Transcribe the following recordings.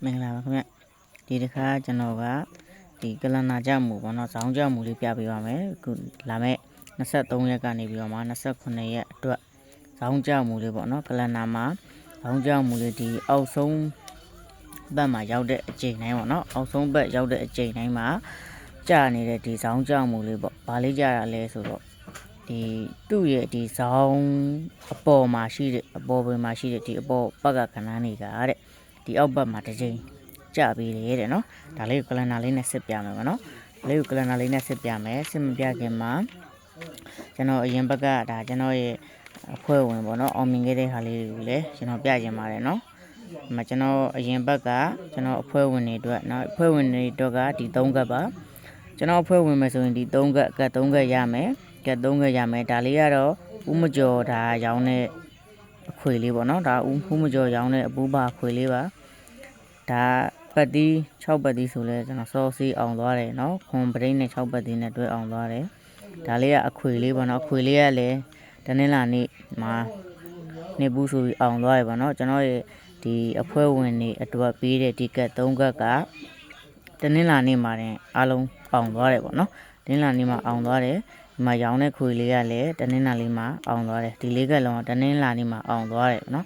မင်္ဂလာပါခင်ဗျဒီတစ်ခါကျွန်တော်ကဒီကလနာကြမှုပေါ့နော်ဇောင်းကြမှုလေးပြပေးပါမယ်အခုလာမဲ့23ရက်ကနေပြီးတော့မှ29ရက်အတွက်ဇောင်းကြမှုလေးပေါ့နော်ကလနာမှာဇောင်းကြမှုလေးဒီအောက်ဆုံးဘက်မှာရောက်တဲ့အချိန်တိုင်းပေါ့နော်အောက်ဆုံးဘက်ရောက်တဲ့အချိန်တိုင်းမှာကြာနေတဲ့ဒီဇောင်းကြမှုလေးပေါ့ဘာလေးကြာတာလဲဆိုတော့ဒီသူ့ရဲ့ဒီဇောင်းအပေါ်မှာရှိတဲ့အပေါ်ပင်မှာရှိတဲ့ဒီအပေါ်ဘက်ကခဏနေတာတဲ့ဒီအောက်ဘက်မှာတစ်ချိန်ကြပြီးလေတဲ့နော်ဒါလေးကိုကလနာလေးနဲ့စစ်ပြမယ်ပေါ့နော်ဒါလေးကိုကလနာလေးနဲ့စစ်ပြမယ်စစ်မပြခင်မှာကျွန်တော်အရင်ဘက်ကဒါကျွန်တော်ရဲ့အဖွဲ့ဝင်ပေါ့နော်အောင်မြင်ခဲ့တဲ့ဟာလေးကိုလည်းကျွန်တော်ပြခြင်းပါတယ်နော်ဒီမှာကျွန်တော်အရင်ဘက်ကကျွန်တော်အဖွဲ့ဝင်တွေအတွက်နော်အဖွဲ့ဝင်တွေအတွက်ကဒီ3ကပ်ပါကျွန်တော်အဖွဲ့ဝင်မယ်ဆိုရင်ဒီ3ကပ်3ကပ်ရမယ်ကပ်3ကပ်ရမယ်ဒါလေးကတော့ဥမကျော်ဒါရောင်းတဲ့အခွေလေးပေါ့နော်ဒါဥမကျော်ရောင်းတဲ့အပူပါခွေလေးပါဒါပတ်တီး6ပတ်တီးဆိုလဲကျွန်တော်စောစီအောင်သွားတယ်เนาะခွန်ပရိတ်နဲ့6ပတ်တီးနဲ့တွဲအောင်သွားတယ်ဒါလေးကအခွေလေးပေါ့เนาะအခွေလေးကလည်းတနင်္လာနေ့မှာနေဘူးဆိုပြီးအောင်သွားရပါเนาะကျွန်တော်ရဲ့ဒီအဖွဲ့ဝင်တွေအတွက်ပေးတဲ့ဒီကတ်3ကတ်ကတနင်္လာနေ့မှာတင်အားလုံးအောင်သွားတယ်ပေါ့เนาะတနင်္လာနေ့မှာအောင်သွားတယ်ဒီမှာရောင်းတဲ့ခွေလေးကလည်းတနင်္လာနေ့မှာအောင်သွားတယ်ဒီလေးကလုံးတနင်္လာနေ့မှာအောင်သွားတယ်เนาะ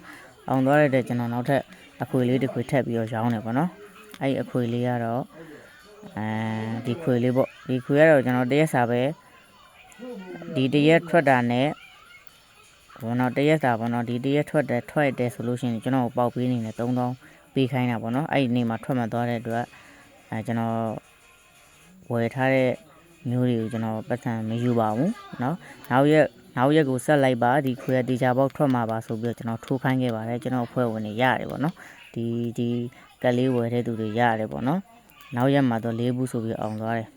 အောင်သွားတဲ့ကျွန်တော်နောက်ထပ်အခွေလေးတစ်ခွေထပ်ပြီးတော့ရောင်းတယ်ပေါ့နော်အဲ့အခွေလေးကတော့ဒီခွေလေးပေါ့ဒီခွေကတော့ကျွန်တော်တရက်စာပဲဒီတရက်ထွက်တာနဲ့ဘောနော်တရက်စာပေါ့နော်ဒီတရက်ထွက်တယ်ဆိုလို့ရှိရင်ကျွန်တော်ပေါက်ပေးနေတယ်3000ပေးခိုင်းတာပေါ့နော်အဲ့ဒီနေ့မှာထွက်မှသွားတဲ့အတွက်ကျွန်တော်ဝယ်ထားတဲ့မျိုးတွေကိုကျွန်တော်ပတ်စံမယူပါဘူးเนาะနောက်ရက်ကိုဆက်လိုက်ပါဒီခွေရတီချာပေါက်ထွက်မှာပါဆိုပြီးတော့ကျွန်တော်ထိုးခိုင်းခဲ့ပါတယ်ကျွန်တော်အဖွဲ့ဝင်တွေရတယ်ပေါ့နော်ဒီကလေးဝယ်တဲ့သူတွေရတယ်ပေါ့နော်နောက်ရက်မှာတော့4ဘူးဆိုပြီးအောင်သွားတယ်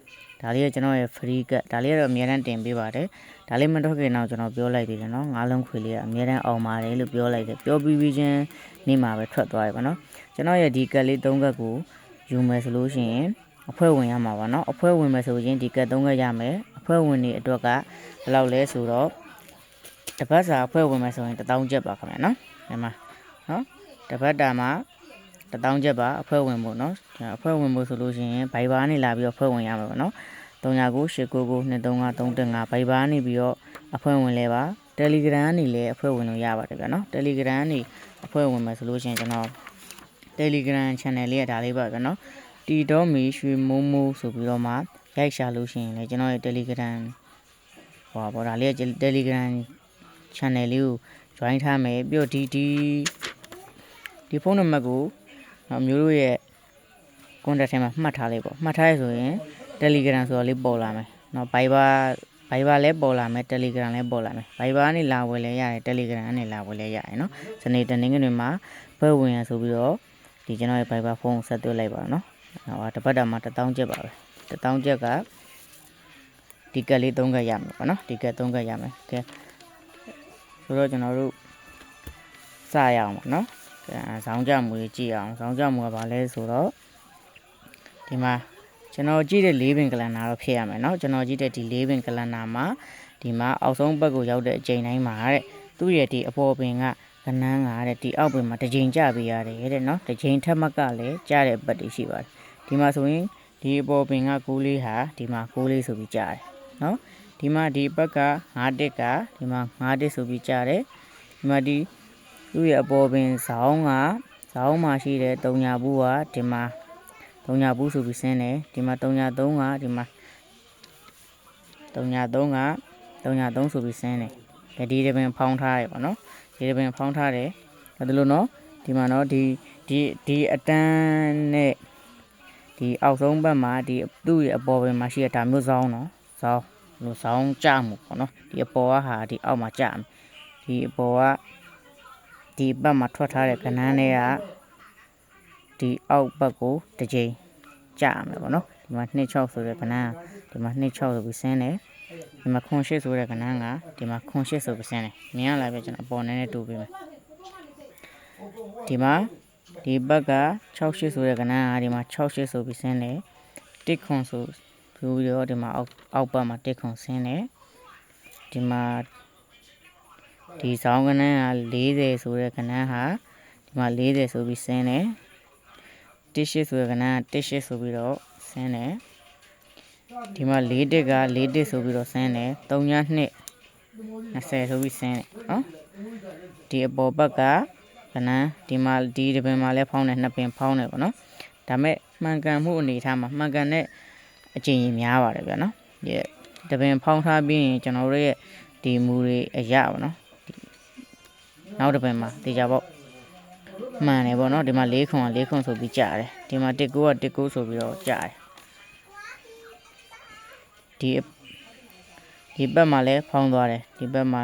ဒါလေးကကျွန်တော်ရဲ့ free ကဒါလေးကတော့အများတန်းတင်ပေးပါတယ်ဒါလေးမထွက်ခင်တော့ကျွန်တော်ပြောလိုက်သေးတယ်နော်9လုံးခွေလေးကအများတန်းအောင်ပါတယ်လို့ပြောလိုက်တယ်ပြောပြီးချင်းနေ့မှာပဲထွက်သွားပြီပေါ့နော်ကျွန်တော်ရဲ့ဒီကလေး3ကတ်ကိုယူမယ်ဆိုလို့ရှိရင်အဖွဲ့ဝင်ရမှာပါနော်အဖွဲ့ဝင်မယ်ဆိုရင်ဒီကတ်3ကတ်ရမယ်အဖွဲ့ဝင်တွေအတွက်ကဘယ်လောက်လဲဆိုတော့တပတ်စာအဖွဲ့ဝင်မယ်ဆိုရင်1000ကျပ်ပါခင်ဗျာနော်ဒီမှာနော်တပတ်တာမှာ1000ကျပ်ပါအဖွဲ့ဝင်ဖို့နော်အဖွဲ့ဝင်ဖို့ဆိုလို့ရှိရင် Viber နဲ့လာပြီးတော့အဖွဲ့ဝင်ရမှာပေါ့နော်3998992335 Viber နေပြီးတော့အဖွဲ့ဝင်လဲပါ Telegram နေလဲအဖွဲ့ဝင်လို့ရပါတယ်ဗျာနော် Telegram နေအဖွဲ့ဝင်မယ်ဆိုလို့ရှိရင်ကျွန်တော် Telegram channel လေးကဒါလေးပါဗျာနော်တီတော်မီရွှေမိုးမိုးဆိုပြီးတော့မှရိုက်ရှာလို့ရှိရင်လေကျွန်တော်ရဲ့ Telegram ဟောပေါ့ဒါလေးက Telegram channel လေးကို join ထားမယ်ပြီးတော့ဒီဖုန်းနံပါတ်ကိုမျိုးတို့ရဲ့ contact ထဲမှာမှတ်ထားလိုက်ပေါ့မှတ်ထားရဆိုရင် Telegram ဆိုတော့လေးပေါ်လာမယ်နော် Viber လည်းပေါ်လာမယ် Telegram လည်းပေါ်လာမယ် Viber ကနေလာဝယ်လဲရတယ် Telegram ကနေလာဝယ်လဲရတယ်နော်စနေတနင်္ဂနွေမှာဖွဲ့ဝင်ရဆိုပြီးတော့ဒီကျွန်တော်ရဲ့ Viber ဖုန်းဆက်သွင်းလိုက်ပါနော်ဟောတပတ်တာမှာ1000ကျပ်ပါပဲ1000ကျပ်ကဒီကက်လေး3ကက်ရမယ်ပေါ့နော်ဒီကက်3ကက်ရမယ်ကဲဆိုတော့ကျွန်တော်တို့စရအောင်ပေါ့နော်ဇောင်းကြမှုကြီးကြည့်အောင်ဇောင်းကြမှုကဘာလဲဆိုတော့ဒီမှာကျွန်တော်ကြည့်တဲ့4ပင်ကလန်နာတော့ဖြစ်ရမယ်เนาะကျွန်တော်ကြည့်တဲ့ဒီ4ပင်ကလန်နာမှာဒီမှာအောက်ဆုံးဘက်ကိုရောက်တဲ့အချိန်တိုင်းမှာတဲ့သူ့ရဲ့ဒီအပေါ်ပင်ကကနန်းကတဲ့ဒီအောက်ပင်မှာတစ်ချိန်ကြပေးရတယ်တဲ့เนาะတစ်ချိန်ထက်မကလည်းကြားတဲ့ဘက်တွေရှိပါတယ်ဒီမှာဆိုရင်ဒီအပေါ်ပင်က6လေးဟာဒီမှာ6လေးဆိုပြီးကြားတယ်เนาะဒီမှာဒီဘက်က5တစ်ကဒီမှာ5တစ်ဆိုပြီးကြားတယ်ဒီမှာဒီသူ့ရဲ့အပေါ်ပင်ဇောင်းမှာရှိတဲ့3ညာဘူးကဒီမှာ3ညာဘူးဆိုပြီးဆင်းတယ်ဒီမှာ3ညာ3ကဒီမှာ3ညာ3က3ညာ3ဆိုပြီးဆင်းတယ်ဒီတပင်ဖောင်းထားရပေါ့နော်ဒီတပင်ဖောင်းထားတယ်ဒါလို့နော်ဒီမှာနော်ဒီအတန်းနဲ့ဒီအောက်ဆုံးဘက်မှာဒီသူ့ရဲ့အပေါ်ပင်မှာရှိတဲ့ဒါမျိုးဇောင်းနော်ဇောင်းကြမှုပေါ့နော်ဒီအပေါ်ကဟာဒီအောက်မှာကြမယ်ဒီအပေါ်ကဒီဘက်မှာထွက်ထားတဲ့ကနန်းတွေကဒီအောက်ဘက်ကိုတစ်ချိန်ကြာမယ်ပေါ့နော်ဒီမှာ26ဆိုတဲ့ကနန်းဒီမှာ26ဆိုပြီးဆင်းတယ်ဒီမှာ8ဆိုတဲ့ကနန်းကဒီမှာ8ဆိုပြီးဆင်းတယ်မြင်ရလားပဲကျွန်တော်အပေါ်နည်းနည်းတူပေးမယ်ဒီမှာဒီဘက်က68ဆိုတဲ့ကနန်းကဒီမှာ68ဆိုပြီးဆင်းတယ်တစ်ခွန်ဆိုပြီးတော့ဒီမှာအောက်ဘက်မှာတစ်ခွန်ဆင်းတယ်ဒီမှာဒီဇောင်းကနန်းက40ဆိုတဲ့ကနန်းဟာဒီမှာ40ဆိုပြီးဆင်းတယ် 1 ဆိုတဲ့ကဏ္ဍ1 ဆိုပြီးတော့ဆင်းတယ်ဒီမှာ4တစ်က4တစ်ဆိုပြီးတော့ဆင်းတယ်3ည2 20ဆိုပြီးဆင်းတယ်နော်ဒီအပေါ်ဘက်ကကဏ္ဍဒီမှာဒီတစ်ပင်မှာလည်းဖောင်းတယ်နှစ်ပင်ဖောင်းတယ်ပေါ့နော်ဒါမဲ့မှန်ကန်မှုအနေထားမှာမှန်ကန်တဲ့အကျင့်ကြီးများပါတယ်ဗျာနော်ဒီတစ်ပင်ဖောင်းထားပြီးရင်ကျွန်တော်တို့ရဲ့ဒီမူတွေအရပါနော်နောက်တစ်ပင်မှာတေချာပေါ့မှန်တယ်ပေါ့နော်ဒီမှာ4ခွန်4ခွန်ဆိုပြီးကြားတယ်ဒီမှာ19က19ဆိုပြီးတော့ကြားတယ်ဒီဘက်မှာလည်းဖောင်းသွားတယ်ဒီဘက်မှာ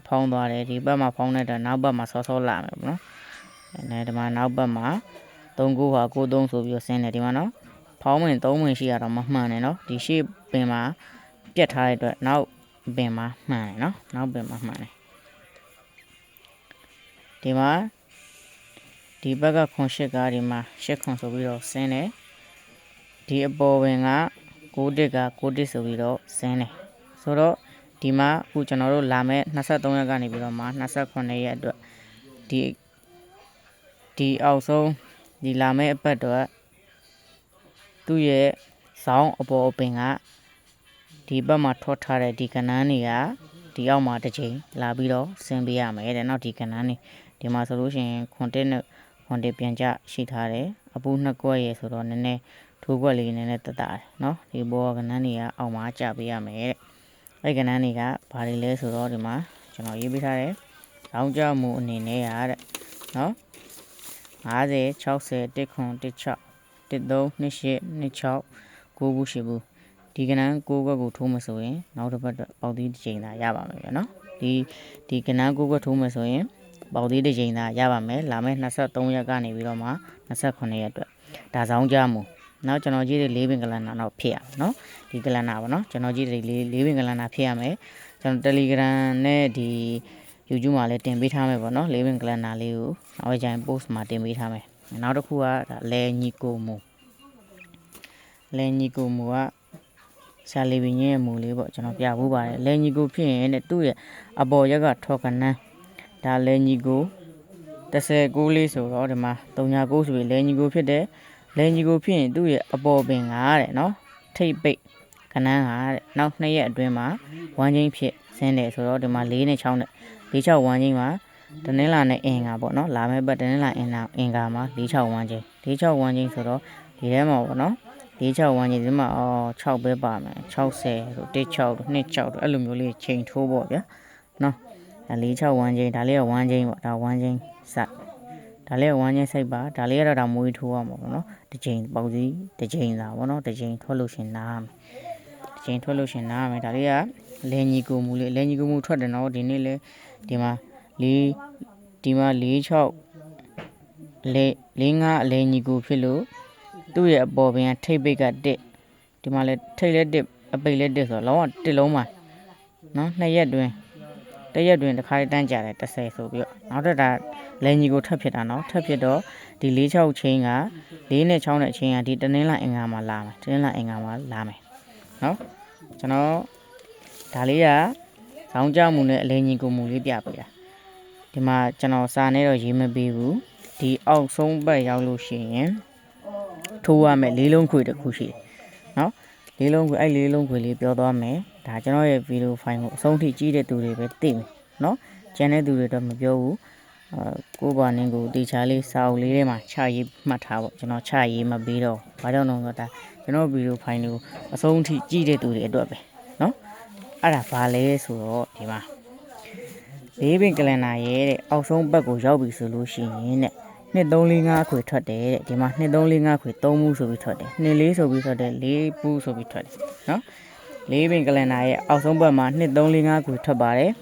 ဖောင်းသွားတယ်ဒီဘက်မှာဖောင်းတဲ့နောက်ဘက်မှာစောစောလာမယ်ပေါ့နော်ဒီမှာနောက်ဘက်မှာ3ခုဟာ93ဆိုပြီးတော့ဆင်းတယ်ဒီမှာနော်ဖောင်းဝင်3ဝင်ရှိရတော့မမှန်နဲ့နော်ဒီရှေ့ပင်မှာပြတ်ထားတဲ့အတွက်နောက်ပင်မှာမှန်တယ်နော်နောက်ပင်မှာမှန်တယ်ဒီမှာဒီဘက်ကခွန်8ကဒီမှာ8ခွန်ဆိုပြီးတော့ဆင်းတယ်ဒီအပေါ်ပင်က6တစ်က6တစ်ဆိုပြီးတော့ဆင်းတယ်ဆိုတော့ဒီမှာအခုကျွန်တော်တို့လာမဲ့23ရက်ကနေပြီးတော့မှ29ရက်အတွက်ဒီအောက်ဆုံးဒီလာမဲ့အပတ်တော့သူ့ရဲ့ဇောင်းအပေါ်အပင်ကဒီဘက်မှာထော့ထားတဲ့ဒီကဏ္ဍတွေကဒီအောက်မှာတစ်ချိန်လာပြီးတော့ဆင်းပေးရမယ်တဲ့နောက်ဒီကဏ္ဍတွေဒီမှာဆိုလို့ရှိရင်ခွန်တက်နဲ့ခွန်တက်ပြန်ကြရှိထားတယ်အပူ2ကွက်ရေဆိုတော့နည်းနည်းထိုးကွက်လေးနည်းနည်းတက်တာတယ်နော်ဒီဘောကဏ္ဍတွေကအောက်မှာကျပေးရမယ်တဲ့အဲ့ကဏ္ဍတွေကဘာတွေလဲဆိုတော့ဒီမှာကျွန်တော်ရေးပေးထားတယ်။ရောင်းကြမှုအနေနဲ့ရတဲ့နော်50 60 1ခွန်16 13 28 26 9ခုရှိဘူးဒီကဏ္ဍ9ခွက်ကိုထိုးမှဆိုရင်နောက်တစ်ပတ်ပေါက်သီးတစ်ချိန်သာရပါမယ်ဗျာနော်ဒီကဏ္ဍ9ခွက်ထိုးမှဆိုရင်ပေါက်သီးတစ်ချိန်သာရပါမယ်လာမယ့်23ရက်ကနေပြီးတော့မှ29ရက်အတွက်ဒါဆောင်ကြမှုနောက်ကျွန်တော်ကြည့်တဲ့4ပင်ကလန်နာတော့ဖြစ်ရမယ်နော်ဒီကလန်နာပေါ့နော်ကျွန်တော်ကြည့်တဲ့4ပင်ကလန်နာဖြစ်ရမယ်ကျွန်တော် Telegram နဲ့ဒီ YouTube မှာလည်းတင်ပေးထားမယ်ပေါ့နော်4ပင်ကလန်နာလေးကိုနောက်ကျရင် post မှာတင်ပေးထားမယ်နောက်တစ်ခုကဒါလဲညီကိုမူကဆာလီဘင်းရဲ့မူလေးပေါ့ကျွန်တော်ပြဖို့ပါတယ်လဲညီကိုဖြစ်ရင်တဲ့သူ့ရဲ့အပေါ်ရက်ကထောက်ကနန်းဒါလဲညီကို19လေးဆိုတော့ဒီမှာ39ဆိုပြီးလဲညီကိုဖြစ်တယ်လဲညီကိုဖြစ်ရင်သူ့ရဲ့အပေါ်ပင်ကတဲ့နော်ထိတ်ပိတ်ခဏန်းကတဲ့နောက်2ရက်အတွင်းမှာဝမ်းချင်းဖြစ်ဆင်းတယ်ဆိုတော့ဒီမှာ4နဲ့6နဲ့4-6ဝမ်းချင်းမှာတနင်္လာနဲ့အင်္ဂါပေါ့နော်လာမယ့်ပတ်တနင်္လာအင်္ဂါမှာ4-6ဝမ်းချင်း4-6ဝမ်းချင်းဆိုတော့ဒီထဲမှာပေါ့နော်4-6ဝမ်းချင်းဒီမှာ6ပဲပါမယ်60တို့1-6တို့2-6တို့အဲ့လိုမျိုးလေးချိန်ထိုးပေါ့ဗျာနော်4-6ဝမ်းချင်းဒါလေးကဝမ်းချင်းပေါ့ဒါဝမ်းချင်းစဒါလေးကဝမ်းချင်းစိတ်ပါဒါလေးကတော့ဒါမွေးထိုးရမှာပေါ့နော်တစ်ချိန်ပေါက်စီတစ်ချိန်သာပေါ့နော်တစ်ချိန်ထွက်လို့ရှင်နားမယ်တစ်ချိန်ထွက်လို့ရှင်နားမယ်ဒါလေးကလဲညီကိုမူလေးလဲညီကိုမူထွက်တယ်နော်ဒီနေ့လဲဒီမှာဒီမှာ4-64-5အလဲညီကိုဖြစ်လို့သူ့ရဲ့အပေါ်ပင်ကထိပ်ပိတ်က1ဒီမှာလဲထိပ်လဲ1အပိတ်လဲ1ဆိုတော့လောက1လုံးမှာနော်2ရက်တွင်တစ်ရက်တွင်တစ်ခါတန်းကြတယ်30ဆိုပြီးတော့နောက်တော့ဒါလဲညီကိုထပ်ဖြစ်တာနော်ထပ်ဖြစ်တော့ဒီ4-6ချင်းက4နဲ့6နဲ့ချင်းကဒီတနင်္လာအင်္ဂါမှာလာမယ်တနင်္လာအင်္ဂါမှာလာမယ်နော်ကျွန်တော်ဒါလေးကဆောင်းကြမှုနဲ့အလဲညီကိုမူလေးပြပေးတာဒီမှာကျွန်တော်စာနဲ့တော့ရေးမပေးဘူးဒီအောက်ဆုံးဘက်ရောက်လို့ရှိရင်ထိုးရမယ်၄လုံးခွေတစ်ခုရှိတယ်နော်၄လုံးခွေအဲ့၄လုံးခွေလေးပြောသွားမယ်ဒါကျွန်တော်ရဲ့ဗီဒီယိုဖိုင်ကိုအဆုံးထိကြည့်တဲ့သူတွေပဲသိမယ်နော်ကျန်တဲ့သူတွေတော့မပြောဘူးကိုဘာနင်းကိုတေချာလေးစာအုပ်လေးထဲမှာချရေးမှတ်ထားပေါ့ကျွန်တော်ချရေးမပေးတော့ဘာကြောင့်လဲဆိုတော့ဒါကျွန်တော်ဗီဒီယိုဖိုင်ကိုအဆုံးထိကြည့်တဲ့သူတွေအတွက်ပဲနော်အဲ့ဒါဘာလဲဆိုတော့ဒီမှာ4ပင်ကလန်နာရဲ့တဲ့အောက်ဆုံးဘက်ကိုရောက်ပြီဆိုလို့ရှိရင်တဲ့2345ခွေထွက်တယ်တဲ့ဒီမှာ2345ခွေ3မှုဆိုပြီးထွက်တယ်24ဆိုပြီးထွက်တယ်4ပူဆိုပြီးထွက်တယ်နော်4ပင်ကလန်နာရဲ့အောက်ဆုံးဘက်မှာ2345ခွေထွက်ပါတယ်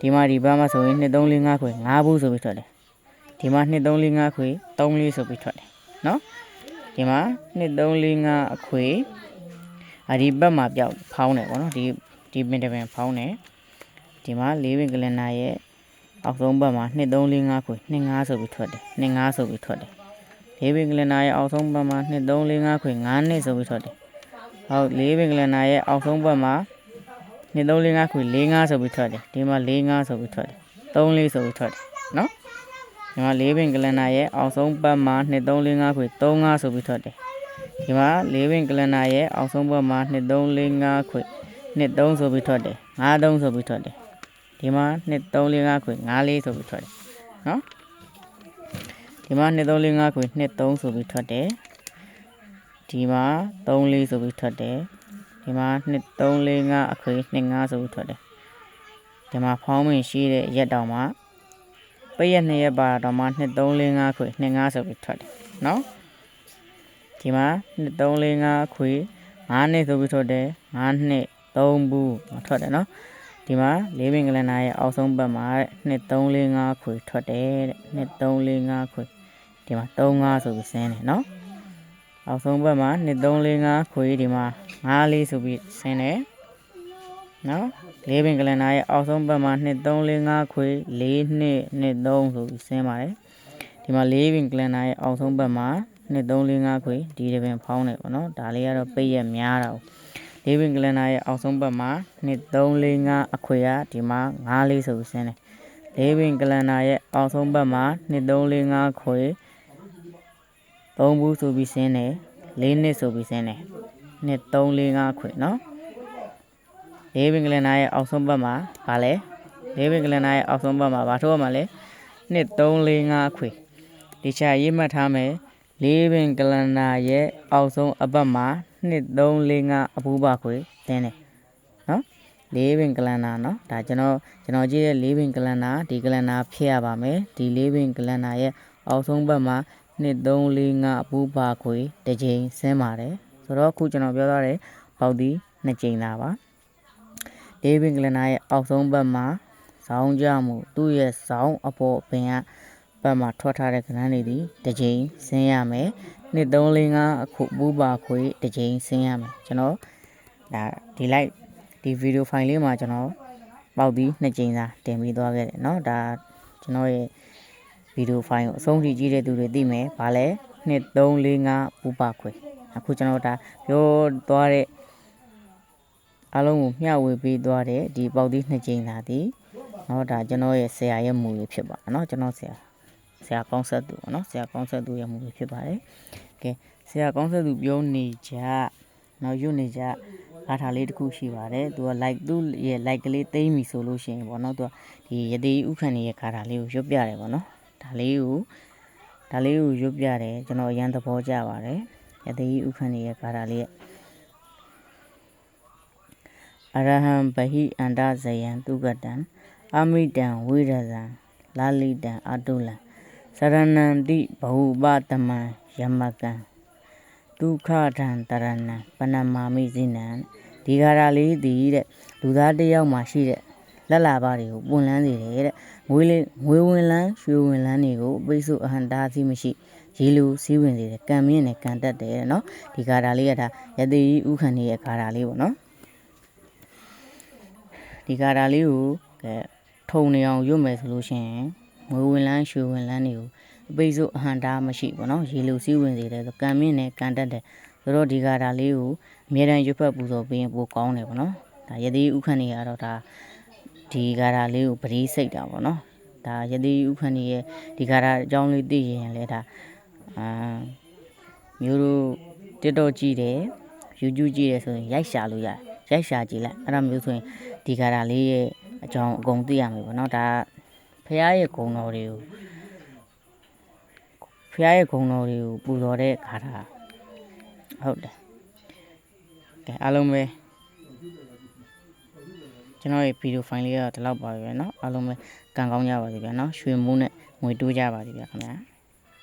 ဒီမှာဒီဘက်မှာဆိုရင်2345ခွေ5ဘူးဆိုပြီးထွက်တယ်ဒီမှာ2345ခွေ3လေးဆိုပြီးထွက်တယ်နော်ဒီမှာ2345အခွေဒီဘက်မှာပြောက်ဖောင်းတယ်ပေါ့နော်ဒီပင်တပင်ဖောင်းတယ်ဒီမှာ4ပင်ကလန်နာရဲ့အောက်ဆုံးဘက်မှာ2345ခွေ25ဆိုပြီးထွက်တယ်25ဆိုပြီးထွက်တယ်4ပင်ကလန်နာရဲ့အောက်ဆုံးဘက်မှာ2345ခွေ9နှစ်ဆိုပြီးထွက်တယ်ဟုတ်4ပင်ကလန်နာရဲ့အောက်ဆုံးဘက်မှာ2345ခွေ45ဆိုပြီးထွက်တယ်ဒီမှာ45ဆိုပြီးထွက်တယ်34ဆိုပြီးထွက်တယ်နော် ဒီမှာ၄ပင်ကလန်နာရဲ့အောက်ဆုံးဘက်မှာ2 3 4 5ခွေ35ဆိုပြီးထွက်တယ်ဒီမှာ၄ပင်ကလန်နာရဲ့အောက်ဆုံးဘက်မှာ2 3 4 5ခွေ2 3ဆိုပြီးထွက်တယ်5 3ဆိုပြီးထွက်တယ်ဒီမှာ2 3 4 5ခွေ5 4ဆိုပြီးထွက်တယ်နော်ဒီမှာ2 3 4 5ခွေ2 3ဆိုပြီးထွက်တယ်ဒီမှာ3 4ဆိုပြီးထွက်တယ်ဒီမှာ2 3 4 5အခွေ2 5ဆိုပြီးထွက်တယ်ဒီမှာဖောင်းမင်ရှိတဲ့ရက်တောင်မှာပိတ်ရက်2ရက်ပါတော့မှ2 3 4 5ခွေ2 5ဆိုပြီးထွက်တယ်နော်ဒီမှာ2 3 4 5ခွေ5နှစ်ဆိုပြီးထွက်တယ်5နှစ်3ဘူးမထွက်တယ်နော်ဒီမှာ၄ပင်ကလန်နာရဲ့အောက်ဆုံးဘက်မှာ2 3 4 5ခွေထွက်တယ်တဲ့2 3 4 5ခွေဒီမှာ35ဆိုပြီးဆင်းတယ်နော်အောက်ဆုံးဘက်မှာ2 3 4 5ခွေဒီမှာ5 4ဆိုပြီးဆင်းတယ်နော်၄ပင်ကလန်နာရဲ့အောက်ဆုံးဘက်မှာ2 3 4 5ခွေ4 2 2 3ဆိုပြီးဆင်းပါတယ်ဒီမှာ၄ပင်ကလန်နာရဲ့အောက်ဆုံးဘက်မှာ2 3 4 5ခွေဒီတပင်ဖောင်းတယ်ပေါ့နော်ဒါလေးကတော့ပိတ်ရက်များတာ၄ပင်ကလန်နာရဲ့အောက်ဆုံးဘက်မှာ2 3 4 5အခွေကဒီမှာ5 4ဆိုပြီးဆင်းတယ်၄ပင်ကလန်နာရဲ့အောက်ဆုံးဘက်မှာ2 3 4 5ခွေ3ဘူးဆိုပြီးဆင်းတယ်4နှစ်ဆိုပြီးဆင်းတယ်2 3 4 5ခွေနော်၄ပင်ကလန်နာရဲ့အောက်ဆုံးဘက်မှာဗာလဲ၄ပင်ကလန်နာရဲ့အောက်ဆုံးဘက်မှာဗာထိုးရမှာလဲ2 3 4 5ခွေဒီချာရေးမှတ်ထားမယ်၄ပင်ကလန်နာရဲ့အောက်ဆုံးအပတ်မှာ2 3 4 5အပူပါခွေသင်းတယ်နော်၄ပင်ကလန်နာနော်ဒါကျွန်တော်ကြည့်တဲ့၄ပင်ကလန်နာဒီကလန်နာဖြည့်ရပါမယ်ဒီ၄ပင်ကလန်နာရဲ့အောက်ဆုံးဘက်မှာ2 3 4 5အပူပါခွေတစ်ချိန်ဆင်းပါတယ်ဆိုတော့အခုကျွန်တော်ပြောထားတယ်ပေါက်ဒီ2ချိန်သာပါ၄ပင်ကလန်နာရဲ့အောက်ဆုံးဘက်မှာဇောင်းကြမှုသူ့ရဲ့ဇောင်းအပေါ်ပင်ကဘက်မှာထွက်ထားတဲ့ကဏ္ဍတွေဒီတစ်ချိန်ဆင်းရမယ်2 3 4 5အခုဘူးပါခွေတစ်ချိန်ဆင်းရမယ်ကျွန်တော်ဒါဒီလိုက်ဒီဗီဒီယိုဖိုင်လေးမှာကျွန်တော်ပေါက်ပြီး2ချိန်သာတင်ပြီးသွားခဲ့တယ်เนาะဒါကျွန်တော်ရဲ့ဗီဒီယိုဖိုင်ကိုအဆုံးထိကြည့်တဲ့သူတွေသိမယ်ဗာလဲ2 3 4 5ဘူးပါခွေအခုကျွန်တော်ဒါပြောသွားတဲ့အားလုံးကိုမျှဝေပေးသွားတဲ့ဒီပေါက်ဒီ2ချိန်သာဒီเนาะဒါကျွန်တော်ရဲ့ဆရာရဲ့မူလေးဖြစ်ပါเนาะကျွန်တော်ဆရာကောင်းဆက်သူเนาะဆရာကောင်းဆက်သူရဲ့မူလေးဖြစ်ပါတယ်ကဲဆရာကောင်းဆက်သူပြောနေကြနောက်ရွတ်နေကြအားထားလေးတစ်ခုရှိပါတယ်သူက like သူ့ရဲ့ like ကလေးသိမ်းပြီဆိုလို့ရှိရင်ပေါ့เนาะသူကဒီရသေးဥခန့်ရဲ့ခါထားလေးကိုရွတ်ပြတယ်ပေါ့เนาะဒါလေးကိုရွတ်ပြတယ်ကျွန်တော်အရန်သဘောကျပါတယ်ရသေးဥခန့်ရဲ့ခါထားလေးအရဟံဘဟိအန္တဇယံသူကတံအမိတံဝိရဇံလာလိတံအတုလံစရဏံတိဘဟုပတမံယမကံဒုက္ခထံတရဏံပဏမာမိဇိနံဒီခါရာလေးဒီတဲ့လူသားတစ်ယောက်မှာရှိတဲ့လက်လာပါတွေကိုပွင့်လန်းစေတယ်တဲ့ငွေဝင်လန်းရွှေဝင်လန်းတွေကိုပိစုအဟန္တာစီမရှိရေလူစည်းဝင်စေတယ်ကံမြင့်နဲ့ကံတက်တယ်တဲ့နော်ဒီခါရာလေးကဒါယတိဥခန့်ရဲ့ခါရာလေးပေါ့နော်ဒီခါရာလေးကိုထုံနေအောင်ရွတ်မယ်ဆိုလို့ရှိရင်ငွေဝင်လန်းရွှေဝင်လန်းတွေကိုအပိစုအဟန္တာမရှိပေါ့နော်ရေလူစည်းဝင်စေတယ်ဆိုကံမြင့်နဲ့ကံတက်တယ်ဆိုတော့ဒီခါရာလေးကိုအမြဲတမ်းရွတ်ဖတ်ပူဇော်ပေးရင်ပိုကောင်းတယ်ပေါ့နော်ဒါယတိဥခန့်နေရတော့ဒါဒီခါရာလေးကိုပရိစိတ်တာပေါ့နော်ဒါယတိဥခန့်နေရဲ့ဒီခါရာအကြောင်းလေးသိရင်လည်းဒါမျိုးတို့ TikTok ကြည့်တယ် YouTube ကြည့်တယ်ဆိုရင်ရိုက်ရှာလို့ရတယ်ရိုက်ရှာကြည့်လိုက်အဲ့ဒါမျိုးဆိုရင်ဒီခါရာလေးရဲ့အကြောင်းအကုန်သိရမယ်ပေါ့နော်ဒါဖះရဲ့ဂုဏ်တော်တွေကိုပူဇော်တဲ့ခါတာဟုတ်တယ်ကဲအားလုံးပဲကျွန်တော်ရဲ့ဗီဒီယိုဖိုင်လေးကဒီလောက်ပါပဲเนาะအားလုံးပဲကံကောင်းကြပါစေဗျာเนาะရွှေမိုးနဲ့ငွေတိုးကြပါစေဗျာခင်ဗျာ